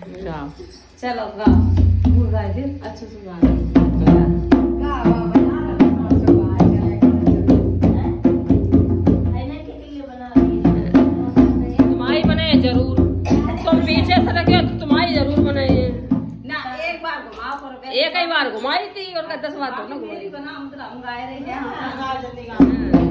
चलो गाओ गा दे अच्छे से गाना तुम्हारी बने जरूर तुम पीछे से लगे तो तुम्हारी जरूर बने ना एक बार घुमाओ पर एक ही बार घुमाई थी और 10 बार तो ना घुमाई बना हम गाए रहे हैं